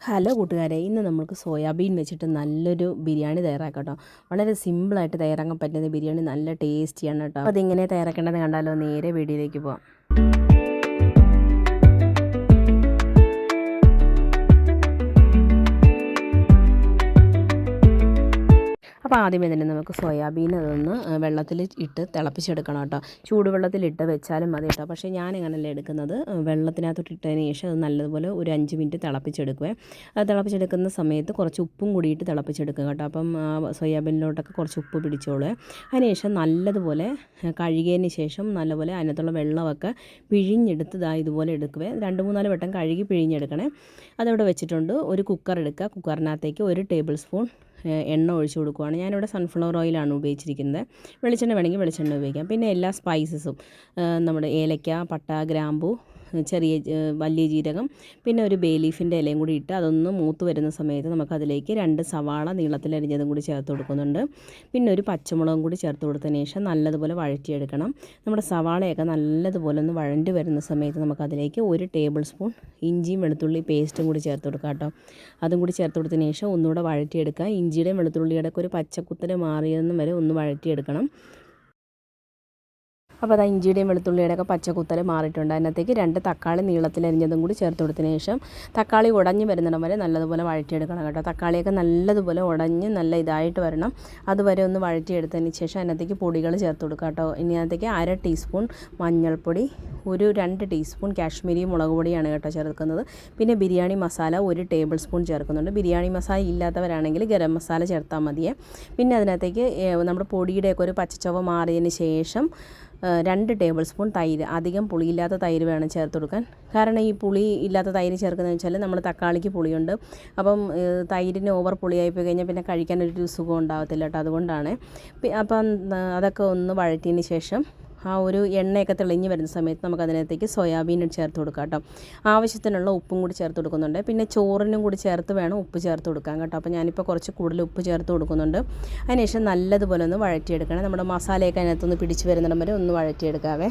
Hello കൂട്ടുകാരെ, ഇന്ന് നമുക്ക് സോയാബീൻ വെച്ചിട്ട് നല്ലൊരു ബിരിയാണി തയ്യാറാക്കാം കേട്ടോ. വളരെ സിമ്പിളായിട്ട് തയ്യാറാക്കാൻ പറ്റുന്ന ബിരിയാണി, നല്ല ടേസ്റ്റിയാണ് കേട്ടോ. അപ്പോൾ അതെങ്ങനെ തയ്യാറാക്കേണ്ടതെന്ന് കണ്ടാലോ, നേരെ വീഡിയോയിലേക്ക് പോകാം. അപ്പോൾ ആദ്യമേ തന്നെ നമുക്ക് സോയാബീൻ അതൊന്ന് വെള്ളത്തിൽ ഇട്ട് തിളപ്പിച്ചെടുക്കണം കേട്ടോ. ചൂടുവെള്ളത്തിലിട്ട് വെച്ചാലും മതി കേട്ടോ. പക്ഷേ ഞാനിങ്ങനെയല്ല എടുക്കുന്നത്, വെള്ളത്തിനകത്തോട്ട് ഇട്ടതിന് ശേഷം അത് നല്ലതുപോലെ ഒരു 5 മിനിറ്റ് തിളപ്പിച്ചെടുക്കുവേ. അത് തിളപ്പിച്ചെടുക്കുന്ന സമയത്ത് കുറച്ച് ഉപ്പും കൂടിയിട്ട് തിളപ്പിച്ചെടുക്കുക കേട്ടോ. അപ്പം സോയാബീനിലോട്ടൊക്കെ കുറച്ച് ഉപ്പ് പിടിച്ചോളൂ. അതിനുശേഷം നല്ലതുപോലെ കഴുകിയതിന് ശേഷം നല്ലപോലെ അതിനകത്തുള്ള വെള്ളമൊക്കെ പിഴിഞ്ഞെടുത്ത് ഇതുപോലെ എടുക്കുവേ. 2-3 വട്ടം കഴുകി പിഴിഞ്ഞെടുക്കണേ. അതവിടെ വെച്ചിട്ടുണ്ട്. ഒരു കുക്കർ എടുക്കുക. കുക്കറിനകത്തേക്ക് 1 ടേബിൾ സ്പൂൺ എണ്ണ ഒഴിച്ച് കൊടുക്കുകയാണ്. ഞാനിവിടെ സൺഫ്ലവർ ഓയിലാണ് ഉപയോഗിച്ചിരിക്കുന്നത്. വെളിച്ചെണ്ണ വേണമെങ്കിൽ വെളിച്ചെണ്ണ ഉപയോഗിക്കാം. പിന്നെ എല്ലാ സ്പൈസസും, നമ്മുടെ ഏലക്ക, പട്ട, ഗ്രാമ്പു, വലിയ ജീരകം, പിന്നെ ഒരു ബേ ലീഫിൻ്റെ ഇലയും കൂടി ഇട്ട് അതൊന്ന് മൂത്ത് വരുന്ന സമയത്ത് നമുക്കതിലേക്ക് 2 സവാള നീളത്തിലരിഞ്ഞതും കൂടി ചേർത്ത് കൊടുക്കുന്നുണ്ട്. പിന്നെ ഒരു പച്ചമുളകും കൂടി ചേർത്ത് കൊടുത്തതിന് ശേഷം നല്ലതുപോലെ വഴറ്റിയെടുക്കണം. നമ്മുടെ സവാളയൊക്കെ നല്ലതുപോലെ ഒന്ന് വഴണ്ടി വരുന്ന സമയത്ത് നമുക്കതിലേക്ക് 1 ടേബിൾ സ്പൂൺ ഇഞ്ചിയും വെളുത്തുള്ളി പേസ്റ്റും കൂടി ചേർത്ത് കൊടുക്കാം കേട്ടോ. അതും കൂടി ചേർത്ത് കൊടുത്തതിന് ശേഷം ഒന്നുകൂടെ വഴറ്റിയെടുക്കുക. ഇഞ്ചിയുടെയും വെളുത്തുള്ളിയുടെ ഒക്കെ ഒരു പച്ചക്കുത്തൽ മാറിയെന്നും വരെ ഒന്ന് വഴറ്റിയെടുക്കണം. അപ്പോൾ അത് ഇഞ്ചിയുടെയും വെളുത്തുള്ളിയുടെ ഒക്കെ പച്ചക്കുത്തൽ മാറിയിട്ടുണ്ട്. അതിനകത്തേക്ക് 2 തക്കാളി നീളത്തിലരിഞ്ഞതും കൂടി ചേർത്ത് കൊടുത്തതിന് ശേഷം തക്കാളി ഉടഞ്ഞ് വരുന്നിടം വരെ നല്ലതുപോലെ വഴറ്റിയെടുക്കണം കേട്ടോ. തക്കാളിയൊക്കെ നല്ലതുപോലെ ഉടഞ്ഞ് നല്ല ഇതായിട്ട് വരണം. അതുവരെ ഒന്ന് വഴറ്റിയെടുത്തതിന് ശേഷം അതിനകത്തേക്ക് പൊടികൾ ചേർത്ത് കൊടുക്കുക കേട്ടോ. ഇനി അതിനകത്തേക്ക് 1/2 ടീസ്പൂൺ മഞ്ഞൾപ്പൊടി, 2 ടീസ്പൂൺ കാശ്മീരി മുളക് പൊടിയാണ് കേട്ടോ ചേർക്കുന്നത്. പിന്നെ ബിരിയാണി മസാല 1 ടേബിൾ സ്പൂൺ ചേർക്കുന്നുണ്ട്. ബിരിയാണി മസാല ഇല്ലാത്തവരാണെങ്കിൽ ഗരം മസാല ചേർത്താൽ മതിയേ. പിന്നെ അതിനകത്തേക്ക് നമ്മുടെ പൊടിയുടെയൊക്കെ ഒരു പച്ചച്ചൊവ മാറിയതിന് ശേഷം 2 ടേബിൾ സ്പൂൺ തൈര്, അധികം പുളിയില്ലാത്ത തൈര് വേണം ചേർത്ത് കൊടുക്കാൻ. കാരണം ഈ പുളി ഇല്ലാത്ത തൈര് ചേർക്കുന്നതെന്ന് വെച്ചാൽ നമ്മൾ തക്കാളിക്ക് പുളിയുണ്ട്. അപ്പം തൈരിന് ഓവർ പുളിയായിപ്പോയി കഴിഞ്ഞാൽ പിന്നെ കഴിക്കാനൊരു സുഖം ഉണ്ടാകത്തില്ല കേട്ടോ. അതുകൊണ്ടാണ്. അപ്പം അതൊക്കെ ഒന്ന് വഴറ്റിയതിന് ശേഷം ആ ഒരു എണ്ണയൊക്കെ തെളിഞ്ഞ് വരുന്ന സമയത്ത് നമുക്കതിനകത്തേക്ക് സോയാബീൻ ചേർത്ത് കൊടുക്കാം കേട്ടോ. ആവശ്യത്തിനുള്ള ഉപ്പും കൂടി ചേർത്ത് കൊടുക്കുന്നുണ്ട്. പിന്നെ ചോറിനും കൂടി ചേർത്ത് വേണം ഉപ്പ് ചേർത്ത് കൊടുക്കാൻ കേട്ടോ. അപ്പോൾ ഞാനിപ്പോൾ കുറച്ച് കൂടുതൽ ഉപ്പ് ചേർത്ത് കൊടുക്കുന്നുണ്ട്. അതിനുശേഷം നല്ലതുപോലെ ഒന്ന് വഴറ്റിയെടുക്കണം. നമ്മുടെ മസാലയൊക്കെ അതിനകത്തൊന്ന് പിടിച്ച് വരുന്നിടം വരെ ഒന്ന് വഴറ്റിയെടുക്കാവേ.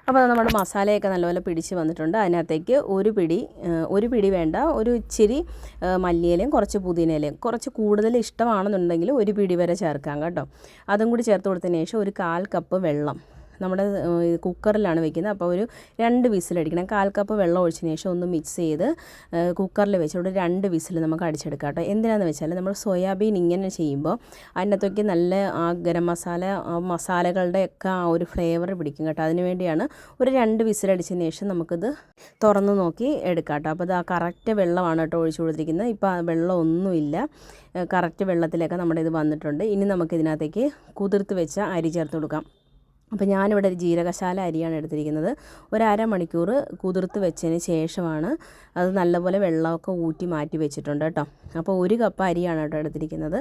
അപ്പോൾ നമ്മുടെ മസാലയൊക്കെ നല്ലപോലെ പിടിച്ച് വന്നിട്ടുണ്ട്. അതിനകത്തേക്ക് ഒരു പിടി വേണ്ട, ഒരു ഇച്ചിരി മല്ലിയിലയും കുറച്ച് പുതിനയിലയും, കുറച്ച് കൂടുതൽ ഇഷ്ടമാണെന്നുണ്ടെങ്കിൽ 1 പിടി വരെ ചേർക്കാം കേട്ടോ. അതും കൂടി ചേർത്ത് കൊടുത്തതിന് ശേഷം ഒരു 1/4 കപ്പ് വെള്ളം, നമ്മുടെ കുക്കറിലാണ് വെക്കുന്നത്. അപ്പോൾ ഒരു 2 വിസിലടിക്കണം. 1/4 കപ്പ് വെള്ളം ഒഴിച്ചതിന് ശേഷം ഒന്ന് മിക്സ് ചെയ്ത് കുക്കറിൽ വെച്ചിട്ട് 2 വിസിൽ നമുക്ക് അടിച്ചെടുക്കാം കേട്ടോ. എന്തിനാണെന്ന് വെച്ചാൽ നമ്മൾ സോയാബീൻ ഇങ്ങനെ ചെയ്യുമ്പോൾ അതിനകത്തേക്ക് നല്ല ആ ഗരം മസാല, മസാലകളുടെ ഒക്കെ ആ ഒരു ഫ്ലേവർ പിടിക്കും കേട്ടോ. അതിന് വേണ്ടിയാണ് ഒരു 2 വിസിലടിച്ചതിന് ശേഷം നമുക്കിത് തുറന്ന് നോക്കി എടുക്കാം കേട്ടോ. അപ്പോൾ ഇത് ആ കറക്റ്റ് വെള്ളമാണ് കേട്ടോ ഒഴിച്ചു കൊടുത്തിരിക്കുന്നത്. ഇപ്പോൾ ആ വെള്ളം ഒന്നുമില്ല, കറക്റ്റ് വെള്ളത്തിലൊക്കെ നമ്മുടെ ഇത് വന്നിട്ടുണ്ട്. ഇനി നമുക്കിതിനകത്തേക്ക് കുതിർത്ത് വെച്ച അരി ചേർത്ത് കൊടുക്കാം. അപ്പോൾ ഞാനിവിടെ ഒരു ജീരകശാല അരിയാണ് എടുത്തിരിക്കുന്നത്. ഒരു അരമണിക്കൂർ കുതിർത്ത് വെച്ചതിന് ശേഷമാണ് അത് നല്ലപോലെ വെള്ളമൊക്കെ ഊറ്റി മാറ്റി വെച്ചിട്ടുണ്ട് കേട്ടോ. അപ്പോൾ 1 കപ്പ് അരിയാണ് കേട്ടോ എടുത്തിരിക്കുന്നത്.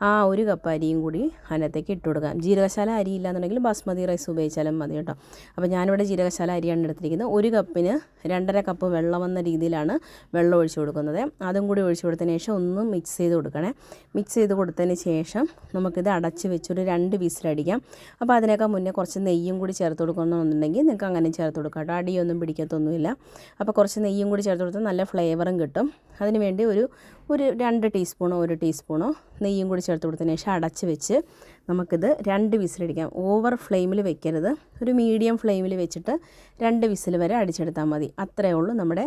ആ 1 കപ്പ് അരിയും കൂടി അതിനകത്തേക്ക് ഇട്ട് കൊടുക്കാം. ജീരകശാല അരി ഇല്ലാന്നുണ്ടെങ്കിൽ ബാസ്മതി റൈസ് ഉപയോഗിച്ചാലും മതി കേട്ടോ. അപ്പോൾ ഞാനിവിടെ ജീരകശാല അരിയാണ് എടുത്തിരിക്കുന്നത്. 1 കപ്പിന് 2.5 കപ്പ് വെള്ളം വന്ന രീതിയിലാണ് വെള്ളം ഒഴിച്ച് കൊടുക്കുന്നത്. അതും കൂടി ഒഴിച്ച് കൊടുത്തതിന് ശേഷം ഒന്ന് മിക്സ് ചെയ്ത് കൊടുക്കണേ. മിക്സ് ചെയ്ത് കൊടുത്തതിന് ശേഷം നമുക്കിത് അടച്ച് വെച്ചൊരു 2 വിസിലടിക്കാം. അപ്പോൾ അതിനൊക്കെ മുന്നേ കുറച്ച് നെയ്യും കൂടി ചേർത്ത് കൊടുക്കണമെന്നുണ്ടെങ്കിൽ നിങ്ങൾക്ക് അങ്ങനെ ചേർത്ത് കൊടുക്കാം കേട്ടോ. അടിയൊന്നും പിടിക്കത്തൊന്നുമില്ല. അപ്പോൾ കുറച്ച് നെയ്യും കൂടി ചേർത്ത് കൊടുത്താൽ നല്ല ഫ്ലേവറും കിട്ടും. അതിന് വേണ്ടി ഒരു 2 ടീസ്പൂണോ 1 ടീസ്പൂണോ നെയ്യും കൂടി ചേർത്ത് കൊടുത്തതിന് ശേഷം അടച്ച് വെച്ച് നമുക്കിത് 2 വിസിലടിക്കാം. ഓവർ ഫ്ലെയിമിൽ വെക്കരുത്, ഒരു മീഡിയം ഫ്ലെയിമിൽ വെച്ചിട്ട് 2 വിസിൽ വരെ അടിച്ചെടുത്താൽ മതി. അത്രയേ ഉള്ളൂ. നമ്മുടെ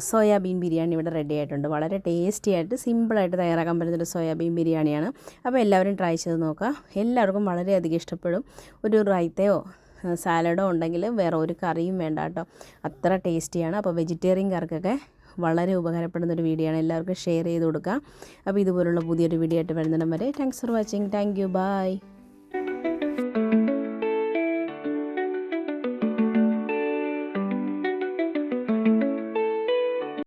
സോയാബീൻ ബിരിയാണി ഇവിടെ റെഡി ആയിട്ടുണ്ട്. വളരെ ടേസ്റ്റി ആയിട്ട് സിമ്പിളായിട്ട് തയ്യാറാക്കാൻ പറ്റുന്നൊരു സോയാബീൻ ബിരിയാണിയാണ്. അപ്പോൾ എല്ലാവരും ട്രൈ ചെയ്ത് നോക്കുക. എല്ലാവർക്കും വളരെയധികം ഇഷ്ടപ്പെടും. ഒരു റൈത്തയോ സാലഡോ ഉണ്ടെങ്കിൽ വേറെ ഒരു കറിയും വേണ്ട കേട്ടോ. അത്ര ടേസ്റ്റിയാണ്. അപ്പോൾ വെജിറ്റേറിയൻകാർക്കൊക്കെ വളരെ ഉപകാരപ്പെടുന്നൊരു വീഡിയോ ആണ്. എല്ലാവർക്കും ഷെയർ ചെയ്ത് കൊടുക്കുക. അപ്പോൾ ഇതുപോലുള്ള പുതിയൊരു വീഡിയോ ആയിട്ട് വരുന്നിടം വരെ thanks for watching. Thank you. By.